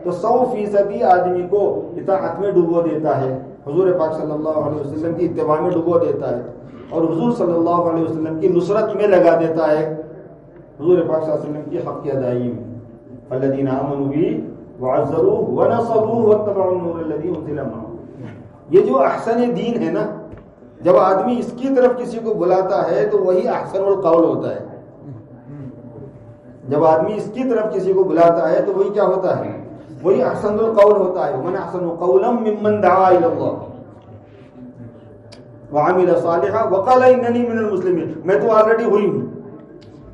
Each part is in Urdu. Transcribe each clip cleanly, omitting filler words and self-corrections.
تو 100% آدمی کو اطاعت میں ڈبو دیتا ہے، حضور پاک صلی اللہ علیہ وسلم کی اتباع میں ڈبو دیتا ہے، اور حضور صلی اللہ علیہ وسلم کی نصرت میں لگا دیتا ہے، حضور پاک صلی اللہ علیہ وسلم کی حق کی ادائیگی میں۔ الذین آمنوا بہ وعزروہ ونصروہ واتبعوا النور الذی انزل معہ۔ یہ جو احسن دین ہے نا، جب آدمی اس کی طرف کسی کو بلاتا ہے تو وہی احسن القول ہوتا ہے۔ جب آدمی اس کی طرف کسی کو بلاتا ہے تو وہی کیا ہوتا ہے؟ وہی احسن القول ہوتا ہے۔ من احسن قولا ممن دعا الی اللہ وعمل صالحا وقال اننی من المسلمین۔ میں تو آلریڈی ہوئی ہوں،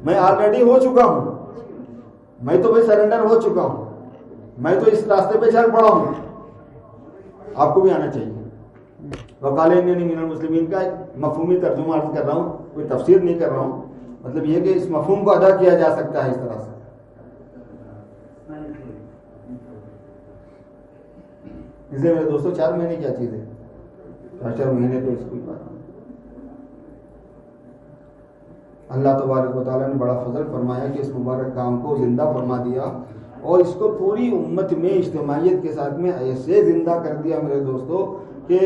میں آلریڈی ہو چکا ہوں، میں تو بھائی سرنڈر ہو چکا ہوں، میں تو اس راستے پہ چل پڑا ہوں، آپ کو بھی آنا چاہیے۔ وقال اننی من المسلمین کا مفہومی ترجمہ عرض کر رہا ہوں، کوئی تفسیر نہیں کر رہا ہوں، مطلب یہ کہ اس مفہوم کو ادا کیا جا سکتا ہے اس طرح سے۔ اس لیے میرے دوستوں 4 مہینے کیا چیز ہے، 4 مہینے تو اس کو بات۔ اللہ تبارک و تعالیٰ نے بڑا فضل فرمایا کہ اس مبارک کام کو زندہ فرما دیا، اور اس کو پوری امت میں اجتماعیت کے ساتھ میں ایسے زندہ کر دیا میرے دوستوں کہ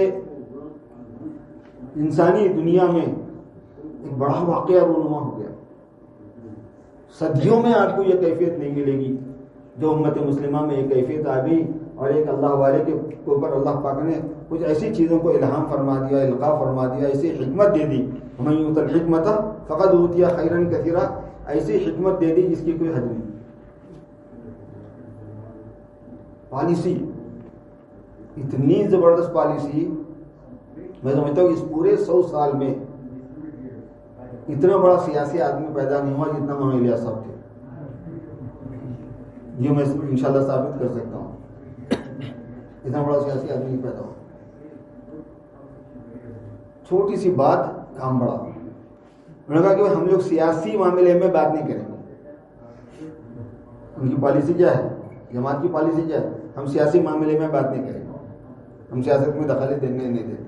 انسانی دنیا میں ایک بڑا واقعہ رونما ہو گیا۔ صدیوں میں آپ کو یہ کیفیت نہیں ملے گی جو امت مسلمہ میں یہ کیفیت آ گئی، اور ایک اللہ والے کے اوپر اللہ پاک نے کچھ ایسی چیزوں کو الہام فرما دیا، القاء فرما دیا، ایسی حکمت دے دی۔ ومن یؤت الحکمۃ فقد اوتی خیرا کثیرا، ایسی حکمت دے دی جس کی کوئی حد نہیں۔ پالیسی، اتنی زبردست پالیسی، میں سمجھتا ہوں اس پورے 100 سال میں اتنا بڑا سیاسی آدمی پیدا نہیں ہوا جتنا مولانا الیاس صاحب تھے۔ یہ میں انشاءاللہ ثابت کر سکتا ہوں، اتنا بڑا سیاسی آدمی نہیں پیدا ہوا۔ چھوٹی سی بات کام بڑا۔ انہوں نے کہا کہ ہم لوگ سیاسی معاملے میں بات نہیں کریں گے۔ ان کی پالیسی کیا ہے؟ جماعت کی پالیسی کیا ہے؟ ہم سیاسی معاملے میں بات نہیں کریں گے، ہم سیاست میں دخل دینے نہیں دیں۔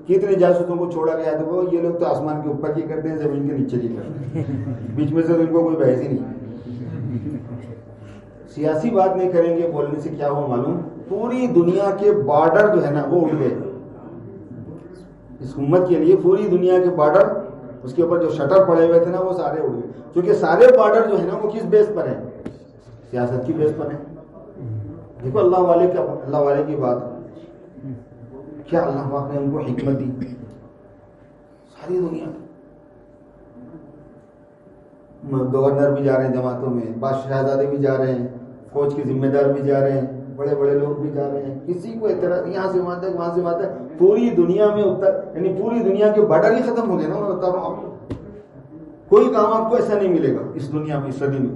کتنے جاسوسوں کو چھوڑا گیا تو یہ لوگ تو آسمان کے اوپر کی کرتے ہیں، زمین کے نیچے کی کرتے ہیں، بیچ میں سے تو ان کو کوئی بحث ہی نہیں۔ سیاسی بات نہیں کریں گے بولنے سے کیا ہوا معلوم؟ پوری دنیا کے بارڈر جو ہے نا وہ اٹھ گئے اس امت کے لیے۔ پوری دنیا کے بارڈر، اس کے اوپر جو شٹر پڑے ہوئے تھے نا وہ سارے اڑ گئے، کیونکہ سارے بارڈر جو ہے نا وہ کس بیس پر ہیں؟ سیاست کی بیس پر ہیں۔ دیکھو اللہ والے کی بات، کیا اللہ پاک نے ان کو حکمت دی۔ ساری دنیا گورنر بھی جا رہے ہیں جماعتوں میں، بادشاہ شہزادے بھی جا رہے ہیں، فوج کے ذمہ دار بھی جا رہے ہیں، بڑے بڑے لوگ بھی جا رہے ہیں، کسی کو اعتراض، یہاں سے وہاں تک، وہاں سے وہاں تک، پوری دنیا میں یعنی پوری دنیا کے بارڈر ہی ختم ہو گئے نا۔ میں بتا رہا ہوں آپ کو، کوئی کام آپ کو ایسا نہیں ملے گا اس دنیا میں، اس صدی میں،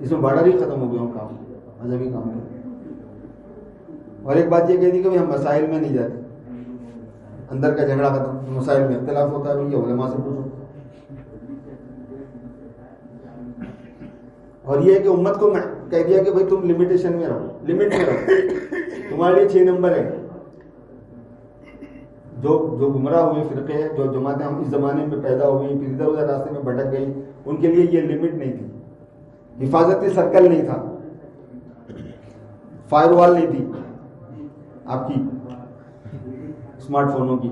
اس میں بارڈر ہی ختم ہو گیا کام، مذہبی کام میں۔ اور ایک بات یہ کہہ دی کہ ہم مسائل میں نہیں جاتے، اندر کا جھگڑا ختم، مسائل میں اختلاف ہوتا ہے یہ علماء سے پوچھو۔ اور یہ ہے کہ امت کو کہہ دیا کہ بھائی تم لمیٹیشن میں رہو، لمٹ میں رہو، تمہارے لیے 6 نمبر ہے۔ جو گمراہ ہوئے فرقے ہیں، جو جماعتیں ہم اس زمانے میں پیدا ہو گئی، پھر ادھر ادھر راستے میں بھٹک گئی، ان کے لیے یہ لمٹ نہیں تھی، حفاظتی سرکل نہیں تھا، فائر وال نہیں تھی آپ کی اسمارٹ فونوں کی،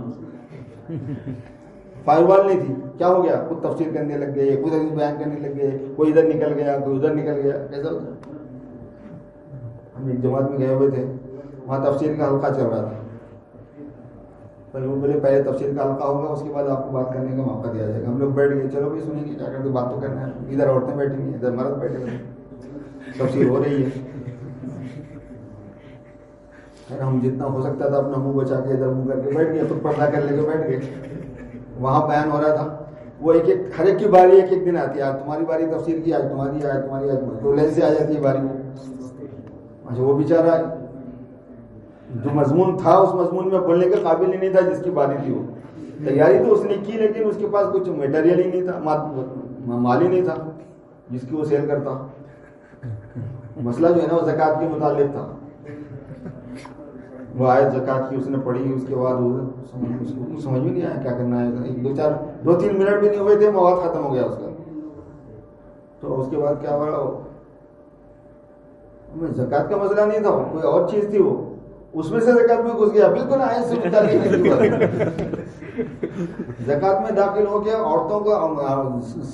فائر وال نہیں تھی۔ کیا ہو گیا؟ خود تفسیر کرنے لگ گئے، خود حدیث بیان کرنے لگ گئے، کوئی ادھر نکل گیا، کوئی ادھر نکل گیا، ایسا ہوتا ہے۔ ہم ایک جماعت میں گئے ہوئے تھے، وہاں تفسیر کا حلقہ چل رہا تھا، پر وہ بولے پہلے تفسیر کا حلقہ ہوگا، اس کے بعد آپ کو بات کرنے کا موقع دیا جائے گا۔ ہم لوگ بیٹھ گئے، چلو بھی سنیں گے، کیا کرتے بات تو کرنا ہے، ادھر عورتیں بیٹھی ہیں، ادھر مرد بیٹھے ہوئے، تفسیر ہو رہی ہے۔ ہم جتنا ہو سکتا تھا اپنا منہ بچا کے ادھر منہ کر کے بیٹھ گئے، خود پردہ کر لے کے بیٹھ گئے۔ وہاں بیان ہو رہا تھا، وہ ایک ایک ہر ایک کی باری ایک ایک دن آتی ہے، آج تمہاری باری تفسیر کی، آج تمہاری، آج تمہاری، آج تو لین سے آ جاتی ہے باری۔ اچھا وہ بیچارہ جو مضمون تھا اس مضمون میں بولنے کے قابل ہی نہیں تھا جس کی باری تھی، وہ تیاری تو اس نے کی لیکن اس کے پاس کچھ میٹیریل ہی نہیں تھا، مال ہی نہیں تھا جس کی وہ سیل کرتا۔ مسئلہ جو ہے نا وہ زکوٰۃ کے متعلق تھا، وہ آیت زکوٰۃ کی اس نے پڑھی، اس کے بعد سمجھ میں نہیں آیا کیا کرنا ہے، 2-3 منٹ بھی نہیں ہوئے تھے، مواد ختم ہو گیا اس کا۔ تو اس کے بعد کیا ہوا، زکات کا مسئلہ نہیں تھا، کوئی اور چیز تھی، وہ اس میں سے زکات میں گھس گیا، بالکل آئے سے زکات میں داخل ہو کے عورتوں کو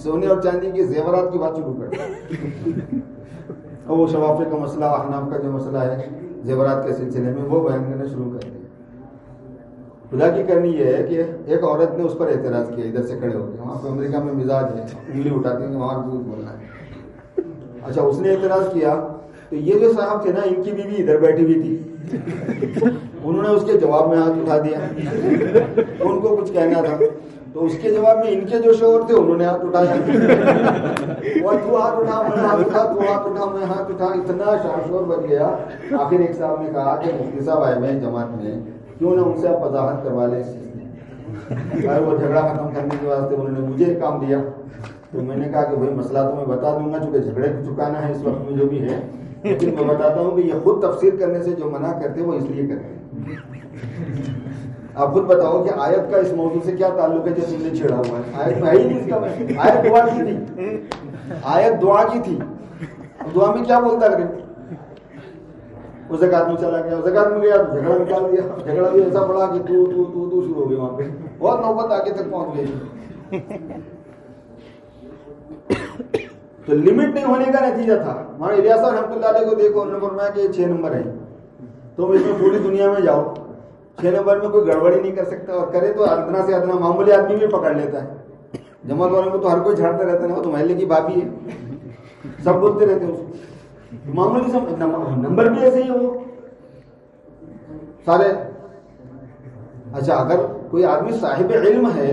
سونے اور چاندی کے زیورات کی بات شروع کر، اور وہ شفافے کا مسئلہ، احناف کا جو مسئلہ ہے زیورات کے سلسلے میں، وہ بیان کرنا شروع کر دیا۔ خدا کی کرنی یہ ہے کہ ایک عورت نے اس پر اعتراض کیا ادھر سے کھڑے ہو کے، وہاں پہ امریکہ میں مزاج ہے انگلی اٹھاتے ہیں کہ وہاں جھوٹ بولنا ہے۔ اچھا اس نے اعتراض کیا تو یہ جو صاحب تھے نا، ان کی بیوی ادھر بیٹھی ہوئی تھی، انہوں نے اس کے جواب میں ہاتھ اٹھا دیا، ان کو کچھ کہنا تھا تو اس کے جواب میں ان کے جو شوہر تھے انہوں نے ہاتھ اٹھایا، وہ تو ہاتھ اٹھا میں ہاتھ اٹھا، تو ہاتھ اٹھا میں ہاتھ اٹھا، اتنا شور بچ گیا۔ آخر ایک صاحب نے کہا کہ مفتی صاحب آئے ہوئے جماعت میں، کیوں نہ ان سے آپ وضاحت کروا لیں اس چیز میں۔ اور وہ جھگڑا ختم کرنے کے واسطے انہوں نے مجھے ایک کام دیا، تو میں نے کہا کہ بھائی مسئلہ تو میں بتا دوں گا، چونکہ جھگڑے کو چکانا ہے اس وقت میں جو بھی ہے، لیکن میں بتاتا ہوں کہ یہ خود تفسیر کرنے سے جو منع کرتے وہ اس لیے کرتے ہیں۔ آپ خود بتاؤ کہ آیت کا اس موضوع سے کیا تعلق ہے جو تم نے چھیڑا ہوا ہے؟ آیت میں ہے ہی نہیں اس کا، آیت دعا کی تھی، آیت دعا کی تھی، اب دعا میں کیا بولتا کرے؟ وہ زکات میں چلا گیا، زکات میں گیا تو جھگڑا نکال دیا، جھگڑا بھی ایسا پڑا کہ تو شروع ہو گئی، وہاں پہ بہت نوبت آگے تک پہنچ گئی۔ تو لمٹ نہیں ہونے کا نتیجہ تھا۔ ہمارے الیاس صاحب رحمۃ اللہ علیہ کو دیکھو، انہوں نے فرمایا کہ یہ 6 نمبر ہے، تم اس میں پوری دنیا میں جاؤ، 6 نمبر میں کوئی گڑبڑی نہیں کر سکتا، اور کرے تو ادنا سے ادنا معمولی آدمی بھی پکڑ لیتا ہے۔ جماعت والوں کو تو ہر کوئی جھاڑتا رہتا ہے نا، وہ تو محلے کی بھابھی ہے، سب بولتے رہتے ہیں اس کو، معمولی سے نمبر بھی ایسے ہی ہو سارے۔ اچھا اگر کوئی آدمی صاحب علم ہے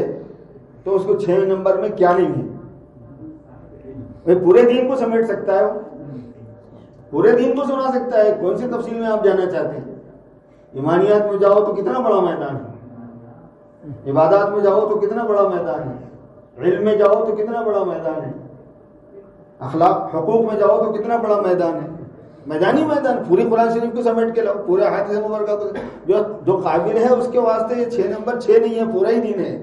تو اس کو 6 نمبر میں کیا نہیں ہے؟ پورے دین کو سمیٹ سکتا ہے، وہ پورے دین کو سنا سکتا ہے۔ کون سی تفصیل میں آپ جانا چاہتے ہیں؟ ایمانیات میں جاؤ تو کتنا بڑا میدان ہے، عبادات میں جاؤ تو کتنا بڑا میدان ہے، علم میں جاؤ تو کتنا بڑا میدان ہے، اخلاق حقوق میں جاؤ تو کتنا بڑا میدان ہے، میدانی میدان۔ پوری قرآن شریف کو سمیٹ کے لاؤ، پورے حدیث مبارکہ کو، جو قابل ہے اس کے واسطے یہ 6 نمبر 6 نہیں ہے، پورا ہی دین ہے۔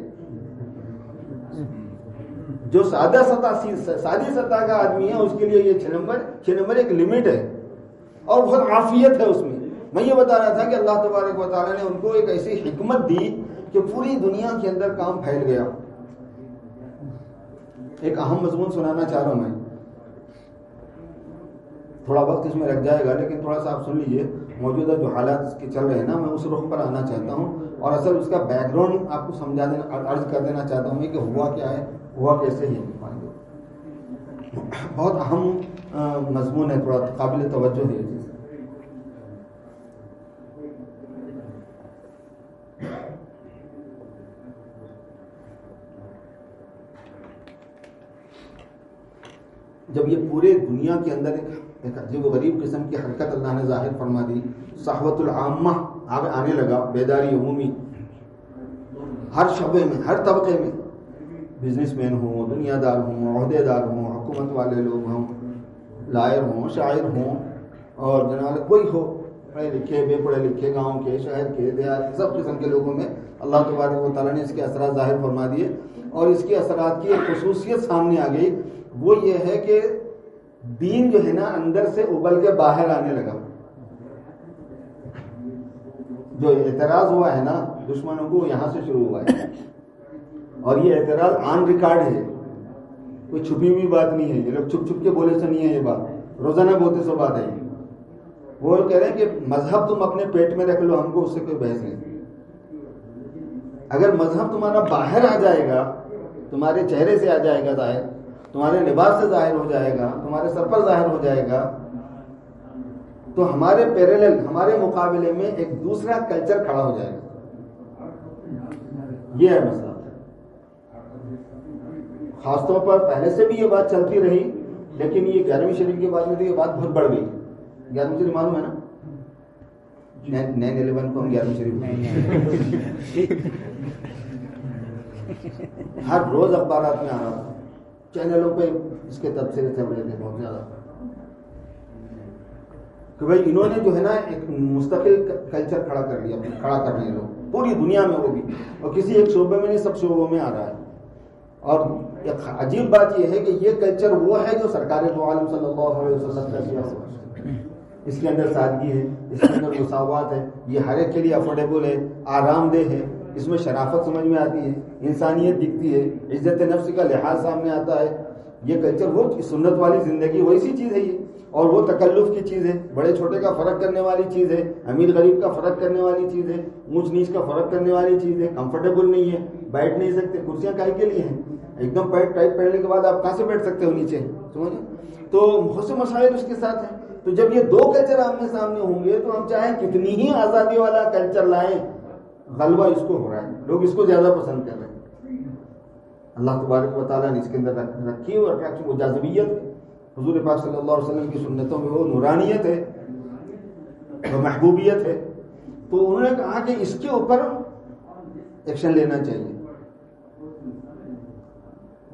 جو سادی سطح کا آدمی ہے اس کے لیے یہ 6 نمبر ایک لمٹ ہے، اور بہت عافیت ہے اس میں۔ میں یہ بتا رہا تھا کہ اللہ تبارک و تعالیٰ نے ان کو ایک ایسی حکمت دی کہ پوری دنیا کے اندر کام پھیل گیا۔ ایک اہم مضمون سنانا چاہ رہا ہوں میں، تھوڑا وقت اس میں لگ جائے گا، لیکن تھوڑا سا آپ سن لیجئے۔ موجودہ جو حالات اس کے چل رہے ہیں نا، میں اس رخ پر آنا چاہتا ہوں، اور اصل اس کا بیک گراؤنڈ آپ کو سمجھا دینا، عرض کر دینا چاہتا ہوں کہ ہوا کیا ہے، ہوا کیسے ہے۔ بہت اہم مضمون ہے، تھوڑا قابل توجہ ہے۔ جب یہ پورے دنیا کے اندر ایک عجیب و غریب قسم کی حرکت اللہ نے ظاہر فرما دی، صحوت العامہ آنے لگا، بیداری عمومی، ہر شعبے میں، ہر طبقے میں، بزنس مین ہوں، دنیا دار ہوں، عہدے دار ہوں، حکومت والے لوگ ہوں، لائر ہوں، شاعر ہوں، اور جناب کوئی ہو، پڑھے لکھے، بے پڑھے لکھے، گاؤں کے، شہر کے، دیہات، سب قسم کے لوگوں میں اللہ تبارک و تعالیٰ نے اس کے اثرات ظاہر فرما دیے۔ اور اس کے اثرات کی ایک خصوصیت سامنے آ گئی، وہ یہ ہے کہ دین جو ہے نا اندر سے ابل کے باہر آنے لگا۔ جو اعتراض ہوا ہے نا دشمنوں کو، یہاں سے شروع ہوا ہے، اور یہ اعتراض آن ریکارڈ ہے، کوئی چھپی ہوئی بات نہیں ہے، یہ لوگ چھپ چھپ کے بولے سے نہیں ہے، یہ بات روزانہ بولتے سو بات ہے۔ وہ کہہ رہے ہیں کہ مذہب تم اپنے پیٹ میں رکھ لو، ہم کو اس سے کوئی بحث نہیں۔ اگر مذہب تمہارا باہر آ جائے گا، تمہارے چہرے سے آ جائے گا ظاہر، تمہارے لباس سے ظاہر ہو جائے گا، تمہارے سر پر ظاہر ہو جائے گا، تو ہمارے پیرالل، ہمارے مقابلے میں ایک دوسرا کلچر کھڑا ہو جائے گا۔ یہ ہے مسئلہ۔ خاص طور پر پہلے سے بھی یہ بات چلتی رہی، لیکن یہ 11ویں شریف کے بعد میں تو یہ بات بہت بڑھ گئی۔ 11ویں شریف معلوم ہے نا، 9/11 کو ہم 11ویں شریف ہر روز اخبارات میں آ رہا تھا، چینلوں پہ اس کے تبصرے چل رہے تھے بہت زیادہ، کہ بھائی انہوں نے جو ہے نا ایک مستقل کلچر کھڑا کر لیا، کھڑا کر رہے ہیں لوگ پوری دنیا میں، وہ بھی، اور کسی ایک شعبے میں نہیں، سب شعبوں میں آ رہا ہے۔ اور ایک عجیب بات یہ ہے کہ یہ کلچر وہ ہے جو سرکار دو عالم صلی اللہ علیہ وسلم کا کیا ہوا ہے۔ اس کے اندر سادگی ہے، اس کے اندر مساوات ہے، یہ ہر ایک کے لیے افورڈیبل ہے، آرام دہ ہے، اس میں شرافت سمجھ میں آتی ہے، انسانیت دکھتی ہے، عزت نفس کا لحاظ سامنے آتا ہے. یہ کلچر وہ سنت والی زندگی ویسی چیز ہے یہ، اور وہ تکلف کی چیز ہے، بڑے چھوٹے کا فرق کرنے والی چیز ہے، امیر غریب کا فرق کرنے والی چیز ہے، اونچ نیچ کا فرق کرنے والی چیز ہے. کمفرٹیبل نہیں ہے، بیٹھ نہیں سکتے، کرسیاں کاہے کے لیے ہیں؟ ایک دم پیٹ ٹائٹ پہننے کے بعد آپ کہاں سے بیٹھ سکتے ہو نیچے؟ سمجھے؟ تو بہت سے مسائل اس کے ساتھ ہیں. تو جب یہ دو کلچر آمنے سامنے ہوں گے تو ہم چاہیں کتنی ہی آزادی والا کلچر لائیں، غلبہ اس کو ہو رہا ہے، لوگ اس کو زیادہ پسند کر رہے ہیں. اللہ تبارک و تعالیٰ نے اس کے اندر رکھی اور وہ جاذبیت ہے. حضور پاک صلی اللہ علیہ وسلم کی سنتوں میں وہ نورانیت ہے، وہ محبوبیت ہے. تو انہوں نے کہا کہ اس کے اوپر ایکشن لینا چاہیے.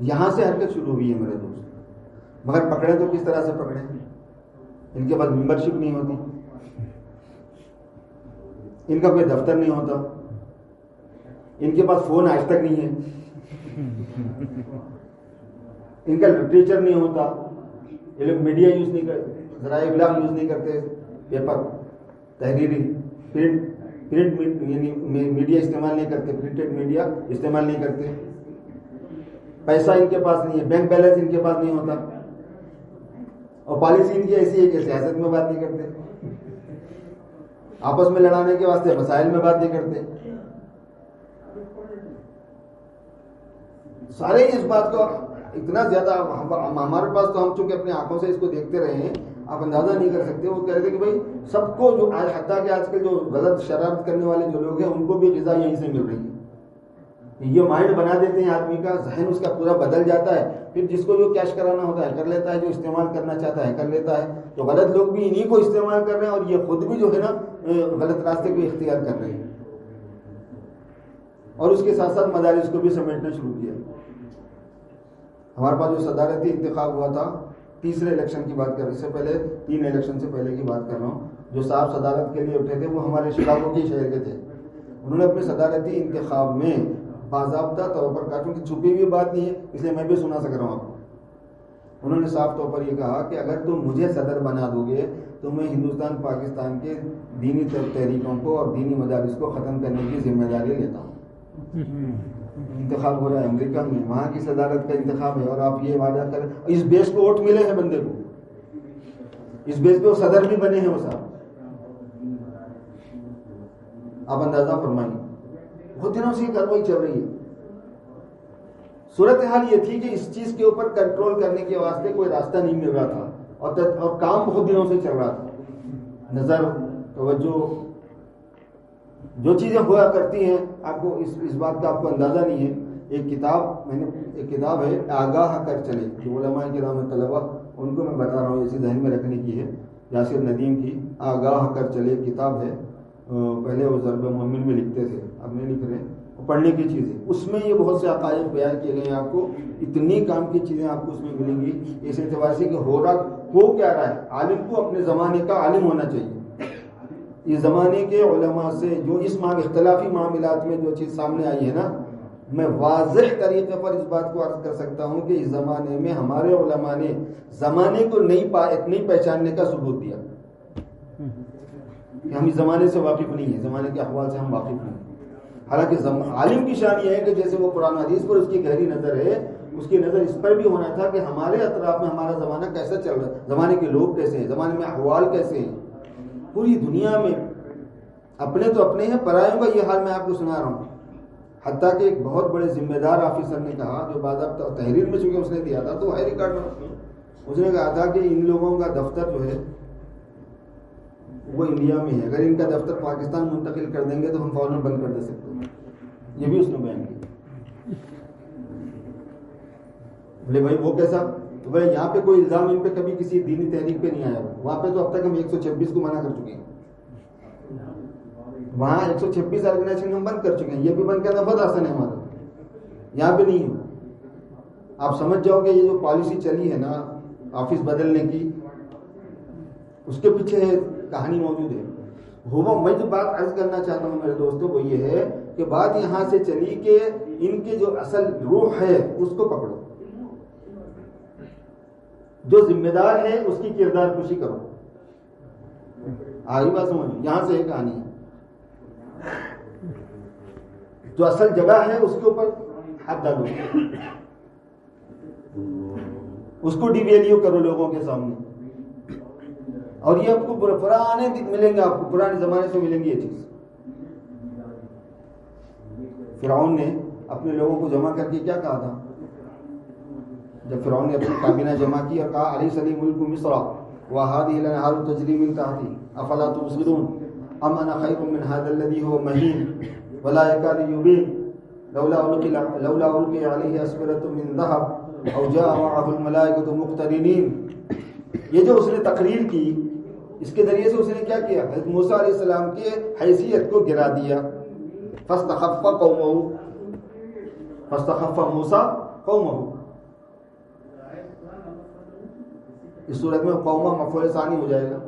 یہاں سے حرکت شروع ہوئی ہے میرے دوست. مگر پکڑے تو کس طرح سے پکڑے؟ ان کے پاس ممبرشپ نہیں ہوتی، ان کا کوئی دفتر نہیں ہوتا، ان کے پاس فون آج تک نہیں ہے، ان کا لٹریچر نہیں ہوتا، یہ لوگ میڈیا یوز نہیں کرتے، ذرائع ابلاغ یوز نہیں کرتے، پیپر تحریری پرنٹ یعنی میڈیا استعمال نہیں کرتے، پرنٹڈ میڈیا استعمال نہیں کرتے. پیسہ ان کے پاس نہیں ہے، بینک بیلنس ان کے پاس نہیں ہوتا، اور پالیسی ان کی ایسی ہے کہ سیاست میں بات نہیں کرتے، آپس میں لڑانے کے واسطے مسائل میں بات نہیں کرتے. سارے اس بات کو اتنا زیادہ ہمارے پاس تو ہم چونکہ اپنی آنکھوں سے اس کو دیکھتے رہے ہیں، آپ اندازہ نہیں کر سکتے. وہ کہہ رہے تھے کہ بھائی سب کو جو حتیٰ کہ آج کل جو غلط شرارت کرنے والے جو لوگ ہیں ان کو بھی غذا یہیں سے مل رہی ہے. یہ مائنڈ بنا دیتے ہیں آدمی کا، ذہن اس کا پورا بدل جاتا ہے. پھر جس کو جو کیش کرانا ہوتا ہے کر لیتا ہے، جو استعمال کرنا چاہتا ہے کر لیتا ہے. تو غلط لوگ بھی انہی کو استعمال کر رہے ہیں، اور یہ خود بھی جو ہے نا غلط راستے کو اختیار کر رہے ہیں. اور اس کے ساتھ ساتھ مدارس کو بھی سمیٹنا شروع کیا. ہمارے پاس جو صدارتی انتخاب ہوا تھا، تیسرے الیکشن کی بات کر رہے، اس سے پہلے 3 الیکشن سے پہلے کی بات کر رہا ہوں، جو صاحب صدارت کے لیے اٹھے تھے وہ ہمارے شکاگو کے شہر کے تھے. انہوں نے اپنے صدارتی انتخاب میں باضابطہ طور پر کہا، کیونکہ چھپی ہوئی بات نہیں ہے اس لیے میں بھی سنا سک رہا ہوں آپ کو. انہوں نے صاف طور پر یہ کہا کہ اگر تم مجھے صدر بنا دو گے تو میں ہندوستان پاکستان کے دینی تحریکوں کو اور دینی مدارس کو ختم کرنے کی ذمہ داری لیتا ہوں. انتخاب ہو رہا ہے امریکہ میں، وہاں کی صدارت کا انتخاب ہے، اور آپ یہ وعدہ کریں. اس بیس پہ ووٹ ملے ہیں بندے کو، اس بیس پہ وہ صدر بھی بنے ہیں وہ صاحب. آپ اندازہ فرمائیے، بہت دنوں سے یہ کارروائی چل رہی ہے. صورتحال یہ تھی کہ اس چیز کے اوپر کنٹرول کرنے کے واسطے کوئی راستہ نہیں مل رہا تھا، اور کام بہت دنوں سے چل رہا تھا. نظر، توجہ، جو چیزیں ہوا کرتی ہیں، آپ کو اس بات کا آپ کو اندازہ نہیں ہے. ایک کتاب ہے آگاہ کر چلے، جو علماء کرام طلبہ ان کو میں بتا رہا ہوں، اسی ذہن میں رکھنے کی ہے. یاسر ندیم کی آگاہ کر چلے کتاب ہے. پہلے وہ ضرب مومن میں لکھتے تھے، اب نہیں لکھ رہے. پڑھنے کی چیز ہے. اس میں یہ بہت سے عقائد بیان کیے گئے ہیں. آپ کو اتنی کام کی چیزیں آپ کو اس میں ملیں گی، اس اعتبار سے کہ ہو کیا رہا ہے. عالم کو اپنے زمانے کا عالم ہونا چاہیے. اس زمانے کے علماء سے جو اس اختلافی معاملات میں جو چیز سامنے آئی ہے نا، میں واضح طریقے پر اس بات کو عرض کر سکتا ہوں کہ اس زمانے میں ہمارے علماء نے زمانے کو نہیں پہچاننے کا ثبوت دیا کہ ہم اس زمانے سے واقف نہیں ہیں، زمانے کے احوال سے ہم واقف نہیں ہیں. حالانکہ عالم کی شان یہ ہے کہ جیسے وہ قرآن حدیث پر اس کی گہری نظر ہے، اس کی نظر اس پر بھی ہونا تھا کہ ہمارے اطراف میں ہمارا زمانہ کیسا چل رہا ہے، زمانے کے لوگ کیسے ہیں، زمانے میں احوال کیسے ہیں. پوری دنیا میں اپنے تو اپنے ہیں، پرایوں کا یہ حال میں آپ کو سنا رہا ہوں. حتیٰ کہ ایک بہت بڑے ذمہ دار آفیسر نے کہا، جو باضابطہ تحریر میں چونکہ اس نے دیا تھا تو ہے ریکارڈ میں، اس نے کہا تھا کہ ان لوگوں کا دفتر جو ہے وہ انڈیا میں ہے، اگر ان کا دفتر پاکستان منتقل کر دیں گے تو ہم فوراً بند کر دے سکتے ہیں. یہ بھی اس نے بیان کیا. بولے بھائی وہ کیسا؟ تو بھائی یہاں پہ کوئی الزام ان پہ کبھی کسی دینی تحریک پہ نہیں آیا. وہاں پہ تو اب تک ہم 126 کو منع کر چکے ہیں، وہاں 126 آرگنائزیشن ہم بند کر چکے ہیں. یہ بھی بند کرنا بہت آسان ہے ہمارا، یہاں پہ نہیں ہے. آپ سمجھ جاؤ کہ یہ جو پالیسی چلی ہے نا آفس بدلنے کی، اس کے پیچھے کہانی موجود ہے. میں جو بات عرض کرنا چاہتا ہوں میرے دوستوں وہ یہ ہے کہ بات یہاں سے چلی کہ ان کے جو اصل روح ہے اس کو پکڑو، جو ذمہ دار ہے اس کی کردار کشی کرو. آگے بات سمجھ، یہاں سے ایک کہانی ہے. جو اصل جگہ ہے اس کے اوپر ہاتھ ڈالو، اس کو ڈیویلیو کرو لوگوں کے سامنے. اور یہ آپ کو پرانے ملیں گے، آپ کو پرانے زمانے سے ملیں گی یہ چیز. فرعون نے اپنے لوگوں کو جمع کر کے کیا کہا تھا؟ جب فرعون نے اپنی کابینہ جمع کی اور کہا علی سلی ملک مصر وهذه الانهار تجري من تحتي افلا تبصرون ام انا خير من هذا الذي هو مهين ولا يكاد يبين لولا القي عليه اسوره من ذهب او جاء معه الملائكه مقترنين. یہ جو اس نے تقریر کی، اس کے ذریعے سے اس نے کیا کیا؟ حضرت موسیٰ علیہ السلام کی حیثیت کو گرا دیا. فاستخف موسیٰ قومه. اس صورت میں قومہ مفعول ثانی ہو جائے گا.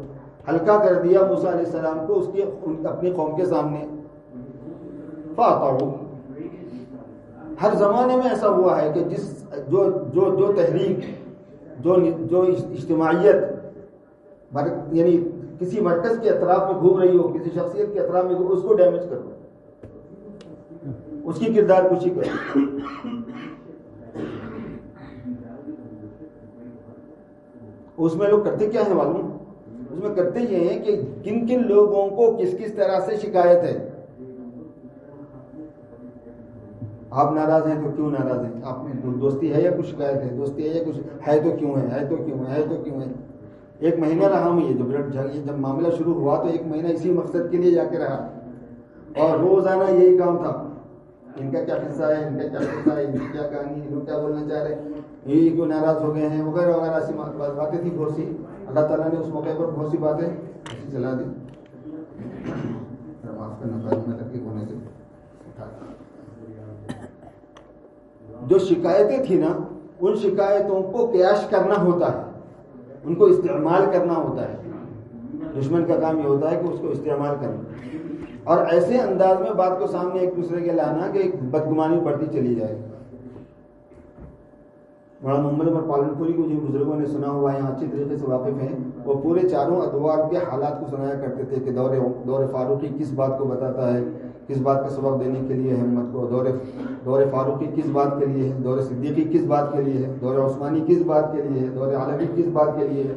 ہلکا کر دیا موسیٰ علیہ السلام کو اس کی اپنی قوم کے سامنے. فاطعوا. ہر زمانے میں ایسا ہوا ہے کہ جو تحریک، جو اجتماعیت یعنی کسی مرکز کے اطراف میں گھوم رہی ہو، کسی شخصیت کے اطراف میں گھوم، اس کو ڈیمیج کرو، اس کی کردار کشی کرو. اس میں لوگ کرتے کیا ہے معلوم؟ اس میں کرتے یہ ہیں کہ کن کن لوگوں کو کس کس طرح سے شکایت ہے. آپ ناراض ہیں تو کیوں ناراض ہیں؟ آپ میں دوستی ہے یا کچھ شکایت ہے؟ دوستی ہے یا کچھ ہے تو کیوں ہے؟ ہے تو کیوں ہے؟ ہے تو کیوں ہے؟ ایک مہینہ رہا ہوں، یہ جب معاملہ شروع ہوا تو ایک مہینہ اسی مقصد کے لیے جا کے رہا، اور روزانہ یہی کام تھا. ان کا کیا قصہ ہے، ان کا کیا قصہ ہے، ان کی کیا کہانی ہے، لوگ کیا بولنا چاہ رہے ہیں، یہ کیوں ناراض ہو گئے ہیں، وغیرہ وغیرہ ایسی باتیں تھیں بہت سی. اللہ تعالیٰ نے اس موقع پر بہت سی باتیں ایسی چلا دی. معاف کرنا میں تکلیف ہونے سے جو شکایتیں تھیں نا، ان شکایتوں کو قیاس کرنا ہوتا ہے، ان کو استعمال کرنا ہوتا ہے. دشمن کا کام یہ ہوتا ہے کہ اس کو استعمال کرنا، اور ایسے انداز میں بات کو سامنے ایک دوسرے کے لانا کہ ایک بدگمانی بڑھتی چلی جائے. مولانا محمد عمر پالنپوری کو جن بزرگوں نے سنا ہوا ہے، یہاں اچھی طریقے سے واقف ہیں، وہ پورے چاروں ادوار کے حالات کو سنایا کرتے تھے کہ دور فاروقی کس بات کو بتاتا ہے، کس بات کا سبب دینے کے لیے ہے ہمت کو، دور فاروقی کس بات کے لیے ہے، دور صدیقی کس بات کے لیے ہے، دور عثمانی کس بات کے لیے ہے، دور علوی کس بات کے لیے ہے.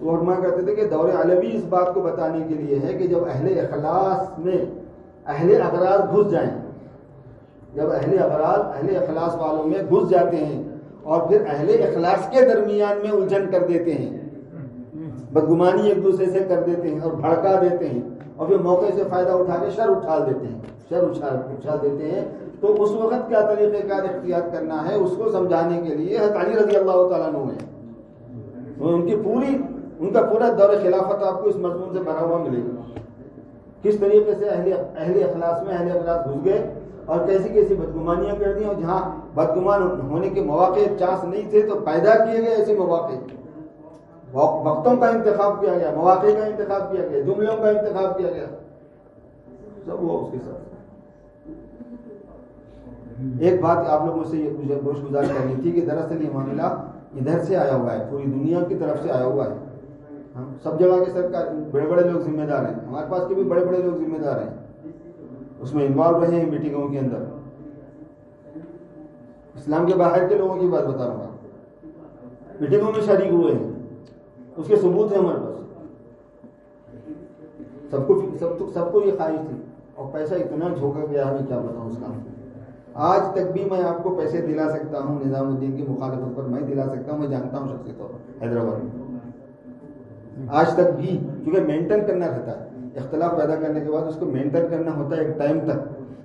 وہ فرمایا کرتے تھے کہ دور علوی اس بات کو بتانے کے لیے ہے کہ جب اہل اخلاص میں اہل اغراض گھس جائیں، جب اہل اخلاص والوں میں گھس جاتے ہیں اور پھر اہل اخلاص کے درمیان میں الجھن کر دیتے ہیں، بدگمانی ایک دوسرے سے کر دیتے ہیں اور بھڑکا دیتے ہیں، اور پھر موقع سے فائدہ اٹھا کے شر اچھال دیتے ہیں، تو اس وقت کیا طریقہ کار اختیار کرنا ہے اس کو سمجھانے کے لیے حضرت علی رضی اللہ تعالیٰ عنہ ہیں. ان کا پورا دور خلافت آپ کو اس مضمون سے بھرا ہوا ملے گا. کس طریقے سے اہل اخلاص میں اہل اخلاص گھس گئے اور کیسی کیسی بدگمانیاں کر دی، اور جہاں بدگمان ہونے کے مواقع چانس نہیں تھے تو پیدا کیے گئے ایسے مواقع. وقتوں کا انتخاب کیا گیا، مواقع کا انتخاب کیا گیا، جملوں کا انتخاب کیا گیا، سب وہ اس کے ساتھ. ایک بات آپ لوگوں سے یہ گوش گزار کرنی تھی کہ دراصل یہ معاملہ ادھر سے آیا ہوا ہے، پوری دنیا کی طرف سے آیا ہوا ہے. سب جگہ کے سرکار بڑے بڑے لوگ ذمہ دار ہیں، ہمارے پاس کے بھی بڑے بڑے لوگ ذمہ دار ہیں، اس میں انوالو رہے ہیں میٹنگوں کے اندر. اسلام کے باہر کے لوگوں کی بات بتا رہا ہوں، میٹنگوں میں شریک ہوئے ہیں، اس کے ثبوت ہیں ہمارے پاس. سب کو یہ خواہش تھی اور پیسہ اتنا جھونکا گیا ہے، میں کیا بتاؤں اس کام. آج تک بھی میں آپ کو پیسے دلا سکتا ہوں نظام الدین کی مخالفت پر، میں دلا سکتا ہوں، میں جانتا ہوں شخصی طور پر حیدرآباد میں آج تک بھی، کیونکہ مینٹین کرنا رہتا ہے. اختلاف پیدا کرنے کے بعد اس کو مینٹین کرنا ہوتا ہے ایک ٹائم تک،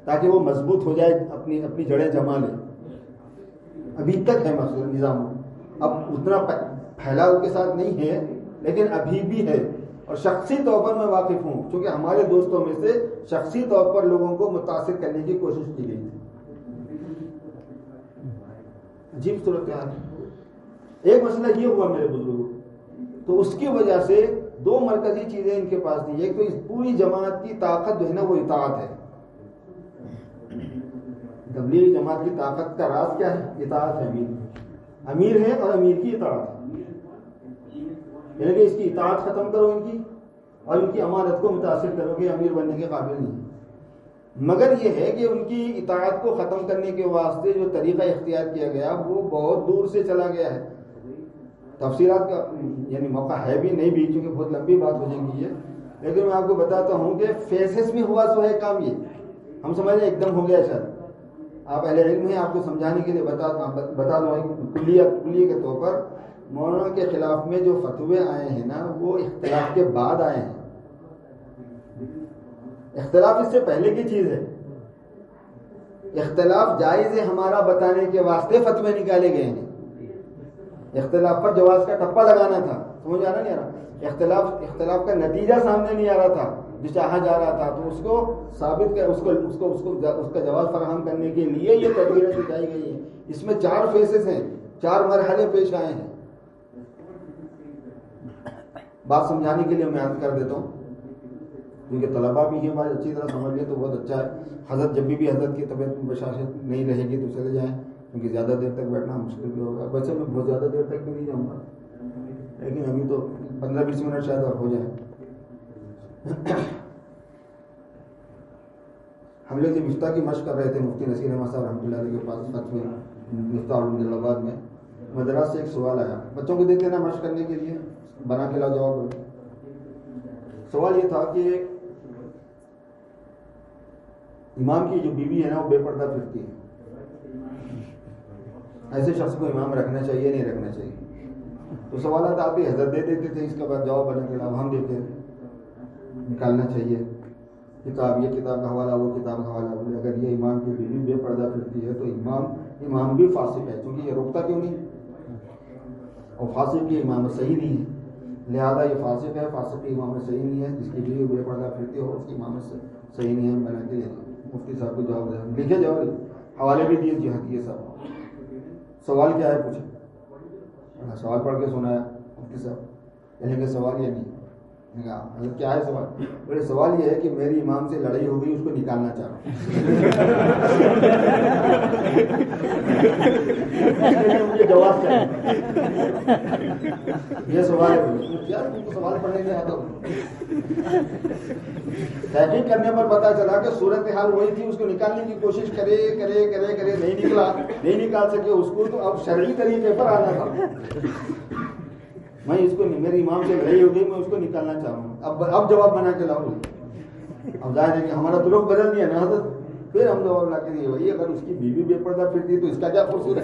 تاکہ وہ مضبوط ہو جائے، اپنی جڑیں جما لے. ابھی تک ہے مسئلہ نظام، اب اتنا پھیلاؤ کے ساتھ نہیں ہے لیکن ابھی بھی ہے. اور شخصی طور پر میں واقف ہوں، کیونکہ ہمارے دوستوں میں سے شخصی طور پر لوگوں کو متاثر کرنے کی کوشش کی گئی تھی. عجیب صورتحال. ایک مسئلہ یہ ہوا میرے بزرگوں، تو اس کی وجہ سے دو مرکزی چیزیں ان کے پاس تھی. ایک تو اس پوری جماعت کی طاقت جو ہے نا وہ اطاعت ہے. تبلیغی جماعت کی طاقت کا راز کیا ہے؟ اطاعت ہے. امیر ہے اور امیر کی اطاعت ہے. یعنی کہ اس کی اطاعت ختم کرو ان کی اور ان کی امانت کو متاثر کرو گے، امیر بننے کے قابل نہیں. مگر یہ ہے کہ ان کی اطاعت کو ختم کرنے کے واسطے جو طریقہ اختیار کیا گیا وہ بہت دور سے چلا گیا ہے. تفصیلات کا یعنی موقع ہے بھی نہیں بھی، چونکہ بہت لمبی بات ہو جائے گی یہ، لیکن میں آپ کو بتاتا ہوں کہ فیسز میں ہوا سو ہے کام. یہ ہم سمجھ رہے ایک دم ہو گیا شاید. آپ اہل علم ہیں، آپ کو سمجھانے کے لیے بتا دوں کلیے کے طور پر، مولانا کے خلاف میں جو فتوے آئے ہیں نا وہ اختلاف کے بعد آئے ہیں. اختلاف اس سے پہلے کی چیز ہے. اختلاف جائز ہے ہمارا بتانے کے واسطے فتوے نکالے گئے ہیں. اختلاف پر جواز کا ٹپا لگانا تھا، سمجھ آ رہا نہیں آ رہا؟ اختلاف کا نتیجہ سامنے نہیں آ رہا تھا جو چاہا جا رہا تھا، تو اس کو ثابت کر اس کا جواز فراہم کرنے کے لیے یہ تدبیریں دکھائی گئی ہیں. اس میں 4 فیسز ہیں، 4 مرحلے پیش آئے ہیں. بات سمجھانے کے لیے میں عرض کر دیتا ہوں، کیونکہ طلبا بھی یہ بات اچھی طرح سمجھ لیں تو بہت اچھا ہے. حضرت جب بھی حضرت کی طبیعت میں بشاشت نہیں رہے گی تو چلے جائیں، کیونکہ زیادہ دیر تک بیٹھنا مشکل بھی ہوگا. ویسے میں بہت زیادہ دیر تک بھی نہیں جاؤں گا، لیکن ابھی تو 15-20 منٹ شاید اور ہو جائیں. ہم لوگ جب مفتاح کی مشق کر رہے تھے مفتی نصیر احمد صاحب رحمۃ اللہ علیہ کے پاس ساتھ میں مفتاح جلال آباد میں، مدرسہ سے ایک سوال آیا، بچوں کو دیتے نا مشق کرنے کے لیے، بنا کے لاؤ جواب. سوال یہ تھا کہ امام کی جو بیوی ہے نا وہ بے پردہ پھرتی ہے، ایسے شخص کو امام رکھنا چاہیے نہیں رکھنا چاہیے؟ تو سوالات آپ ہی حضرت دے دیتے تھے، اس کے بعد جواب بنا کے لاؤ، ہم دیتے نکالنا چاہیے کتاب، یہ کتاب کا حوالہ، وہ کتاب کا حوالہ. بولے اگر یہ امام کی بیوی بے پردہ پھرتی ہے تو امام بھی فاسق ہے، کیونکہ یہ روکتا کیوں نہیں؟ اور فاسق کی امامت صحیح نہیں ہے، لہذا یہ فاسق ہے، فاسق کی امامت صحیح نہیں ہے. جس کی بیوی بے پردہ پھرتی ہو اس کی امامت صحیح نہیں ہے. بنا کے مفتی صاحب کو جواب دیا، لکھے جواب، حوالے بھی دیے. جی ہاں یہ سب سوال کیا ہے پوچھے. سوال پڑھ کے سنایا مفتی صاحب، کہیں کہ سوال یہ نہیں. کیا ہے سوال؟ بولے سوال یہ ہے کہ میری امام سے لڑائی ہو گئی، اس کو نکالنا چاہ رہا ہوں، مجھے جواب چاہیے. یہ سوال ہے کیا؟ تم کو سوال پڑھنے نہیں آتا. تحقیق کرنے پر پتا چلا کہ صورتحال وہی تھی، اس کو نکالنے کی کوشش کرے نہیں نکلا، نہیں نکال سکے اس کو، تو اب شرعی طریقے پر آنا تھا. میں اس کو میری امام سے لڑائی ہو گئی، میں اس کو نکالنا چاہ رہا ہوں، اب جواب بنا کے لاؤ. اب ظاہر ہے کہ ہمارا تو لوگ بدل دیا نا حضرت. پھر ہم جواب لا کے دیے وہی، اگر اس کی بیوی بے پردہ پھرتی تو اس کا کیا قصور ہے؟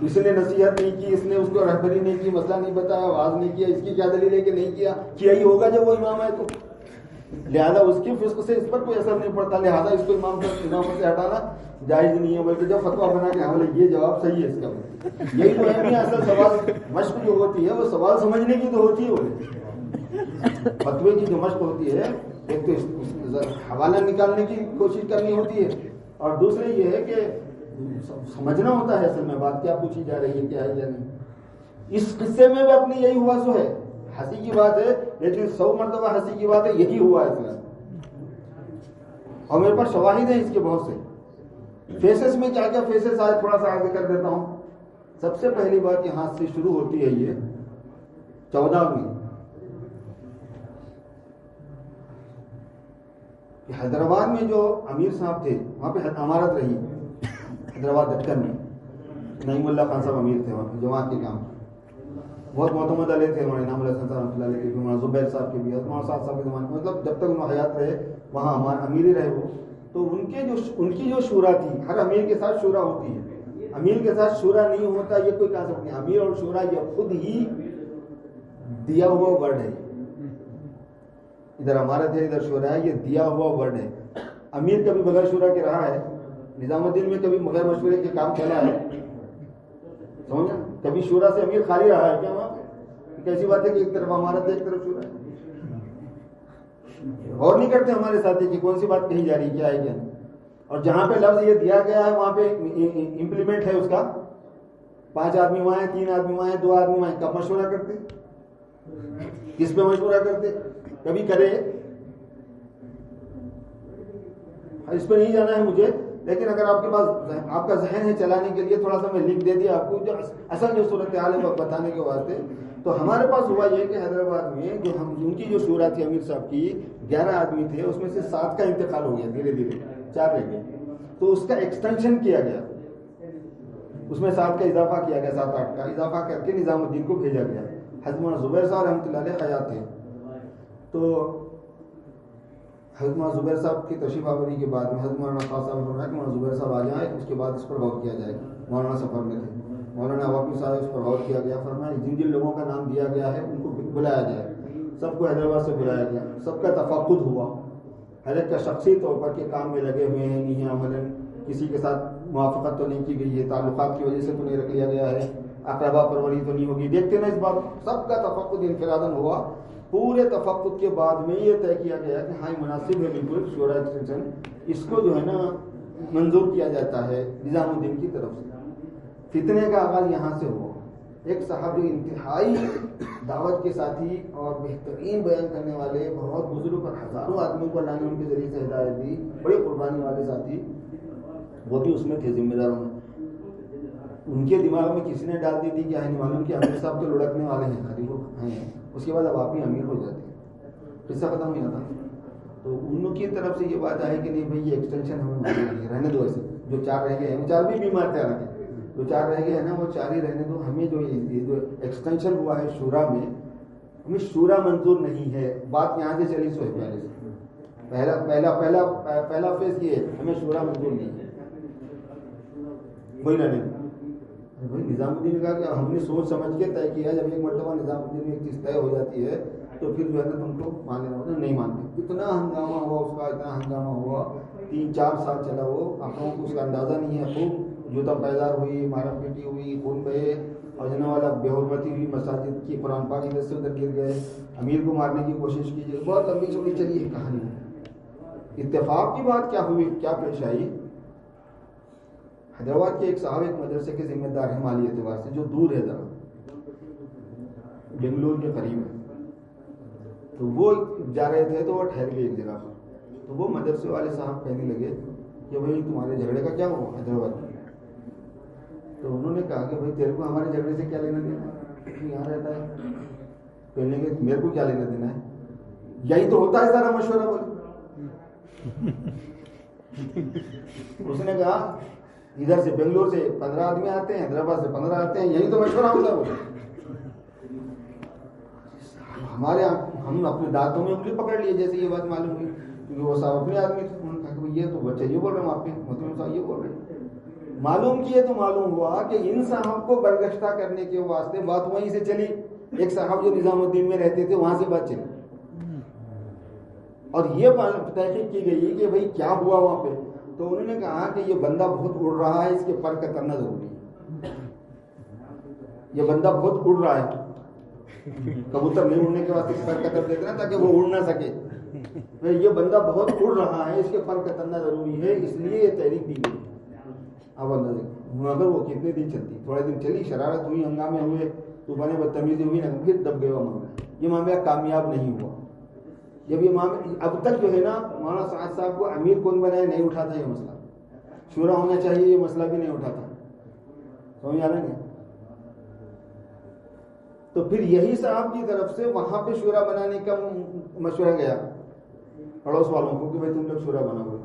اس نے نصیحت نہیں کی، اس نے اس کو رہبری نہیں کی، مسئلہ نہیں بتایا، آواز نہیں کیا، اس کی کیا دلیل ہے کہ نہیں کیا ہی ہوگا جب وہ امام ہے تو. لہذا اس کی فسق سے اس پر کوئی اثر نہیں پڑتا، لہذا اس کو امام سے ہٹانا جائز نہیں ہے. بلکہ جب فتویٰ بنا کے ہم یہ جواب صحیح ہے اس کا. یہی تو ہے اصل سوال. مشق جو ہوتی ہے وہ سوال سمجھنے کی تو ہوتی ہے. فتوے کی جو مشق ہوتی ہے، ایک تو حوالہ نکالنے کی کوشش کرنی ہوتی ہے، اور دوسرے یہ ہے کہ سمجھنا ہوتا ہے اصل میں بات کیا پوچھی جا رہی ہے، کیا ہے یا نہیں. اس قصے میں بھی اپنی یہی ہوا سو ہے. ہنسی کی بات ہے، لیکن 100 مرتبہ ہنسی کی بات ہے، یہی ہوا ہے اس میں. اور میرے پاس شواہد ہیں اس کے بہت سے. فیسز میں کیا فیسز آئے تھوڑا سا آگے کر دیتا ہوں. سب سے پہلی بات یہاں سے شروع ہوتی ہے، یہ 14 میں حیدرآباد میں جو امیر صاحب تھے وہاں پہ عمارت رہی حیدرآباد دکن میں. نعیم اللہ خان صاحب امیر تھے وہاں پہ جماعت کے کام، بہت معتمد علیہ تھے. انعام اللہ صاحب رحمۃ اللہ علیہ کے بھی، زبیر صاحب کے بھی، صاحب کے زمانے میں، مطلب جب تک انہوں حیات رہے وہاں امیر ہی رہے وہ. تو ان کی جو شورا تھی، ہر امیر کے ساتھ شورا ہوتی ہے. امیر کے ساتھ شورا نہیں ہوتا یہ کوئی کانسیپٹ نہیں. امیر اور شورا یہ خود ہی دیا ہوا ورڈ ہے. ادھر امارت ہے، ادھر شورا ہے، یہ دیا ہوا ورڈ ہے. امیر کبھی بغیر شورا کے رہا ہے؟ نظام الدین میں کبھی بغیر مشورے کے کام چلا ہے؟ سمجھا؟ کبھی شورا سے امیر خالی رہا ہے کیا وہاں پہ؟ کیسی بات ہے کہ ایک طرف امارت ہے ایک طرف شورا ہے. غور نہیں کرتے ہمارے ساتھی کہ کون سی بات کہی جا رہی ہے، کیا ہے کیا نہیں. اور جہاں پہ لفظ یہ دیا گیا ہے وہاں پہ امپلیمنٹ ہے اس کا. 5 آدمی وہاں ہیں، 3 آدمی وہاں ہیں، 2 آدمی وہاں ہیں، کب مشورہ کرتے؟ کس پہ مشورہ کرتے؟ کبھی کرے اس پہ نہیں جانا ہے مجھے، لیکن اگر آپ کے پاس آپ کا ذہن ہے چلانے کے لیے، تھوڑا سا میں لکھ دے دیا آپ کو جو اصل جو صورتحال ہے وہ بتانے کے واسطے. تو ہمارے پاس ہوا یہ کہ حیدرآباد میں جو ان کی جو شورا تھی امیر صاحب کی 11 آدمی تھے، اس میں سے 7 کا انتقال ہو گیا، دھیرے دھیرے 4 رہ گئے. تو اس کا ایکسٹینشن کیا گیا، اس میں 7 کا اضافہ کیا گیا، 7-8 کا اضافہ کر کے نظام الدین کو بھیجا گیا. حضرت مولانا زبیر صاحب رحمۃ اللہ علیہ حیات تھے. تو حضرت مولانا زبیر صاحب کی تشریف آوری کے بعد میں حضرت مولانا خاص صاحب نے فرمایا کہ مولانا زبیر صاحب آ جائیں، اس کے بعد اس پر غور کیا جائے گا. مولانا سفر میں تھے، مولانا واقعی صاحب اس پر غور کیا گیا. فرمایا جن جن لوگوں کا نام دیا گیا ہے ان کو بلایا جائے. سب کو حیدرآباد سے بلایا گیا، سب کا تفقد ہوا. ہر ایک کا شخصی طور پر کہ کام میں لگے ہوئے ہیں نہیں ہیں، عملاً کسی کے ساتھ موافقت تو نہیں کی گئی ہے، تعلقات کی وجہ سے تو نہیں رکھ لیا گیا ہے، اقربا پروری تو نہیں ہوگی. دیکھتے نا اس بات، سب کا تفقد انفراداً ہوا. پورے تفقد کے بعد میں یہ طے کیا گیا کہ ہاں مناسب ہے بالکل شورا ایکسٹینشن، اس کو جو ہے نا منظور کیا جاتا ہے نظام الدین کی طرف سے. فتنے کا آغاز یہاں سے ہوا. ایک صاحب جو انتہائی دعوت کے ساتھی اور بہترین بیان کرنے والے، بہت بزرگ اور ہزاروں آدمیوں کو اللہ نے ان کے ذریعے سے ہدایت دی، بڑے قربانی والے ساتھی، وہ بھی اس میں تھے ذمہ داروں میں. ان کے دماغ میں کسی نے ڈال دی تھی کہ نہیں معلوم کہ امیر صاحب تو لڑکنے والے ہیں، خلیفہ ہیں، اس کے بعد اب آپ ہی امیر ہو جاتے ہیں، قصہ ختم نہیں ہوتا. تو ان کی طرف سے یہ بات آئی کہ نہیں بھائی یہ ایکسٹینشن ہمیں منظور نہیں، رہنے دو. ایسے جو 4 رہ گئے ہیں، وہ 4 بھی بیمار تھے، حالانکہ جو 4 رہ گئے ہیں نا وہ 4 ہی رہنے دو. ہمیں جو ایکسٹینشن ہوا ہے شورا میں، ہمیں شورا منظور نہیں ہے. بات یہاں سے چلی سو ہے پہلے سے. پہلا فیز یہ ہے، ہمیں شورا منظور نہیں ہے، وہی رہنے دو. بھائی نظام الدین نے کہا کہ ہم نے سوچ سمجھ کے طے کیا، جب ایک مرتبہ نظام الدین میں ایک چیز طے ہو جاتی ہے تو پھر جو ہے نا تم کو ماننا ہوتا ہے. نہیں مانتے. اتنا ہنگامہ ہوا اس کا، اتنا ہنگامہ ہوا، 3-4 سال چلا. وہ آپ لوگوں کو اس کا اندازہ نہیں ہے. خوب جوتا پیدار ہوئی، مارا پیٹی ہوئی، خون بہے، اور جناب والا بے حرمتی ہوئی، مساجد کی قرآن پاک ادھر سے ادھر گر گئے، امیر کو مارنے کی کوشش کی. بہت لمبی چوڑی چلی ہے کہانی. اتفاق کی بات کیا ہوئی، کیا پیش آئی؟ حیدرآباد کے ایک صاحب ایک مدرسے کے ذمہ دار ہیں مالی اعتبار سے، جو دور ہے ذرا، بنگلور کے قریب ہے. تو وہ جا رہے تھے تو وہ ٹھہر گئے ایک جگہ پر. تو وہ مدرسے والے صاحب کہنے لگے کہ بھائی تمہارے جھگڑے کا کیا ہوا حیدرآباد میں؟ تو انہوں نے کہا کہ بھائی تیرے کو ہمارے جھگڑے سے کیا لینا دینا ہے، یہاں رہتا ہے. کہنے لگے میرے کو کیا لینا دینا ہے، یہی تو ہوتا ہے سارا مشورہ. بولے اس نے کہا ادھر سے بنگلور سے 15 آدمی آتے ہیں، حیدرآباد سے 15 آتے ہیں، یہی تو مشورہ ہوتا ہے. ہمارے ہم اپنے دانتوں میں انگلی پکڑ لیے جیسے یہ بات معلوم ہوئی، کیونکہ وہ صاحب اپنے آدمی تھے. انہوں نے کہا کہ یہ تو بچے یہ بول رہے ہیں، آپ کے مطلب صاحب یہ بول رہے ہیں. معلوم کیے تو معلوم ہوا کہ ان صاحب کو برگشتہ کرنے کے واسطے بات وہیں سے چلی. ایک صاحب جو نظام الدین میں رہتے تھے وہاں سے بات چلی، اور یہ تحقیق کی گئی کہ بھائی کیا ہوا وہاں پہ. تو انہوں نے کہا کہ یہ بندہ بہت اڑ رہا ہے، اس کے پر کترنا ضروری ہے. یہ بندہ بہت اڑ رہا ہے، کبوتر نہیں اڑنے کے واسطے پر کتر دیتے نا تاکہ وہ اڑ نہ سکے. یہ بندہ بہت اڑ رہا ہے، اس کے پر کترنا ضروری ہے، اس لیے یہ تحریک دی گئی. اب مگر وہ کتنے دن چلتی، تھوڑے دن چلی، شرارت ہوئی، ہنگامے ہوئے، طوفان بدتمیزی ہوئی، نہ پھر دب گیا معاملہ. یہ معاملہ کامیاب نہیں ہوا. جب یہ معاملہ اب تک جو ہے نا مولانا سعد صاحب کو امیر کون بنائے نہیں اٹھا تھا یہ مسئلہ. شورا ہونا چاہیے یہ مسئلہ بھی نہیں اٹھا تھا. سمجھ آ رہا ہے؟ تو پھر یہی صاحب کی طرف سے وہاں پہ شورا بنانے کا مشورہ گیا پڑوس والوں کو کہ بھائی تم لوگ شورا بناؤ.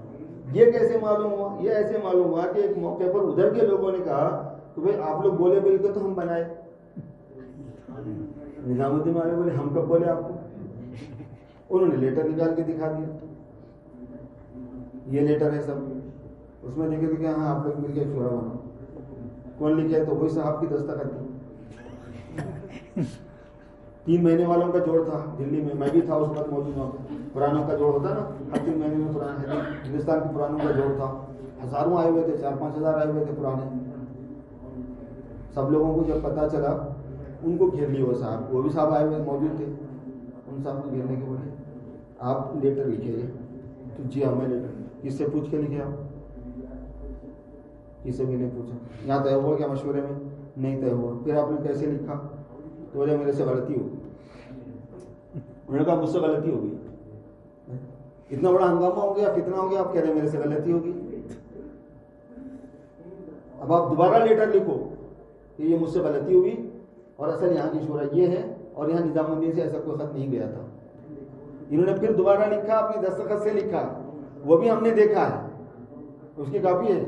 یہ کیسے معلوم ہوا؟ یہ ایسے معلوم ہوا کہ ایک موقع پر ادھر کے لوگوں نے کہا کہ بھائی آپ لوگ بولے بول کے تو ہم بنائے. نظام الدین والے بولے ہم کب بولے آپ کو؟ انہوں نے لیٹر نکال کے دکھا دیا، یہ لیٹر ہے سب، اس میں لکھے تھے کہ ہاں آپ لوگ مل کے شورا بناؤ. کون لکھے؟ تو وہی صاحب کی دستخط تھی. 3 مہینے والوں کا جوڑ تھا دلی میں، میں بھی تھا اس وقت موجود وہاں پہ. پرانوں کا جوڑ ہوتا نا، ہر 3 مہینے میں پرانا ہندوستان کے پرانوں کا جوڑ تھا. ہزاروں آئے ہوئے تھے، 4-5 ہزار آئے ہوئے تھے پرانے. سب لوگوں کو جب پتا چلا ان کو گھیر لیا وہ صاحب، وہ بھی صاحب آئے ہوئے موجود تھے. ان صاحب کو گھیرنے کے بولے آپ لیٹر لکھے. تو جی ہاں میں لیٹر. کس سے پوچھ کے لکھے آپ؟ کسی بھی نہیں پوچھا. یہاں طے ہوا کیا مشورے میں؟ نہیں طے ہوا. پھر آپ نے کیسے لکھا؟ تو بولے میرے سے غلطی ہوگی. انہوں نے کہا مجھ سے غلطی ہوگی. اتنا بڑا ہنگامہ ہو گیا، کتنا ہو گیا، آپ کہہ رہے ہیں میرے سے غلطی ہوگی. اب آپ دوبارہ لیٹر لکھو کہ یہ مجھ سے غلطی ہوئی اور اصل یہاں کی شورا یہ ہے اور یہاں نظام الدین سے ایسا کوئی خط نہیں گیا تھا. انہوں نے پھر دوبارہ لکھا, اپنی دستخط سے لکھا, وہ بھی ہم نے دیکھا ہے, اس کی کاپی ہے.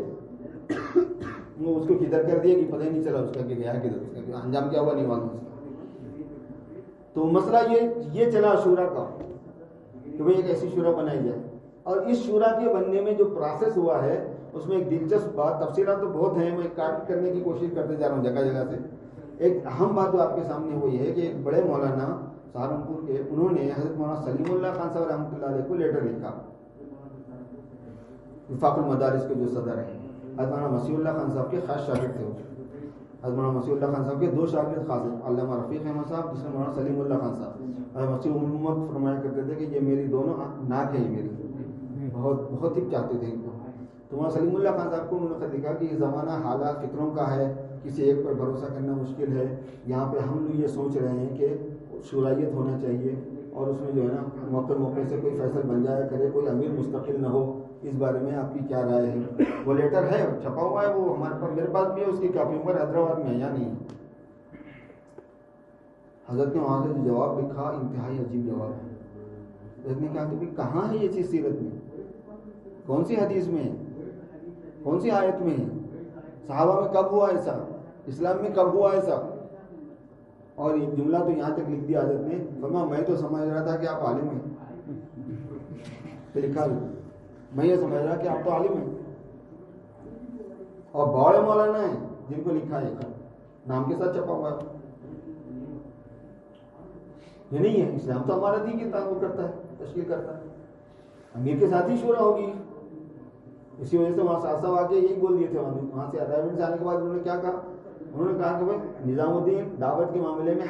وہ اس کو کدھر کر دیا کہ پتہ ہی نہیں چلا اس کا کہ گیا کدھر, اس کا انجام کیا ہوا نہیں معلوم اس کا. تو مسئلہ یہ چلا شورا کا کہ بھئی ایک ایسی شورا بنائی جائے. اور اس شورا کے بننے میں جو پروسیس ہوا ہے اس میں ایک دلچسپ بات, تفصیلات تو بہت ہیں, میں کاٹ کرنے کی کوشش کرتے جا رہا ہوں جگہ جگہ سے. ایک اہم بات جو آپ کے سامنے وہ یہ ہے کہ ایک بڑے مولانا سہارنپور کے, انہوں نے حضرت مولانا سلیم اللہ خان صاحب رحمۃ اللہ علیہ کو لیٹر لکھا, وفاق المدارس کے جو صدر ہیں. حضرت مولانا مسیح اللہ خان صاحب کے خاص شاگرد تھے. حضرت مولانا مسیح اللہ خان صاحب کے دو شاگرد خاص ہیں, علامہ رفیق احمد صاحب جس نے مولانا سلیم اللہ خان صاحب. مسیح محمد فرمایا کرتے تھے کہ یہ میری دونوں ناک ہیں, یہ میری بہت ہی چاہتے تھے ان کو. تو مولانا سلیم اللہ خان صاحب کو انہوں نے لکھا کہ یہ زمانہ حالات فکروں کا ہے, کسی ایک پر بھروسہ کرنا مشکل ہے. یہاں پہ ہم لوگ یہ سوچ رہے ہیں کہ شورائیت ہونا چاہیے اور اس میں جو ہے نا موقع سے کوئی فیصل بن جایا کرے, کوئی امیر مستقل نہ ہو. اس بارے میں آپ کی کیا رائے ہے؟ وہ لیٹر ہے, چھپا ہوا ہے, وہ ہمارے پاس, میرے پاس بھی ہے, اس کی کاپی پر حیدرآباد میں ہے یا نہیں ہے. حضرت نے وہاں سے جو جواب لکھا انتہائی عجیب جواب ہے. حضرت نے کہا کہ کہاں ہے یہ چیز سیرت میں, کون سی حدیث میں ہے, کون سی آیت میں ہے, صحابہ میں کب ہوا ایسا, اسلام میں کب ہوا ایسا. اور یہ جملہ تو یہاں تک لکھ دیا حضرت نے, فرمایا میں تو سمجھ رہا تھا کہ آپ عالم ہیں. پھر لکھا میں یہ سمجھ رہا کہ آپ تو عالم ہیں. اور بڑے مولانا ہیں جن کو لکھا ہے نام کے ساتھ چھپا ہوا ہے. یہ نہیں ہے, اسلام تو ہمارا دین کی تعلق کرتا ہے, تشکیل کرتا ہے. امیر کے ساتھ ہی شورا ہوگی. اسی وجہ سے وہاں ساتھ آ کے یہی بول دیے تھے. وہاں سے ارائیومنٹ سے آنے کے بعد انہوں نے کیا کہا, انہوں نے کہا کہ بھائی نظام الدین دعوت کے معاملے میں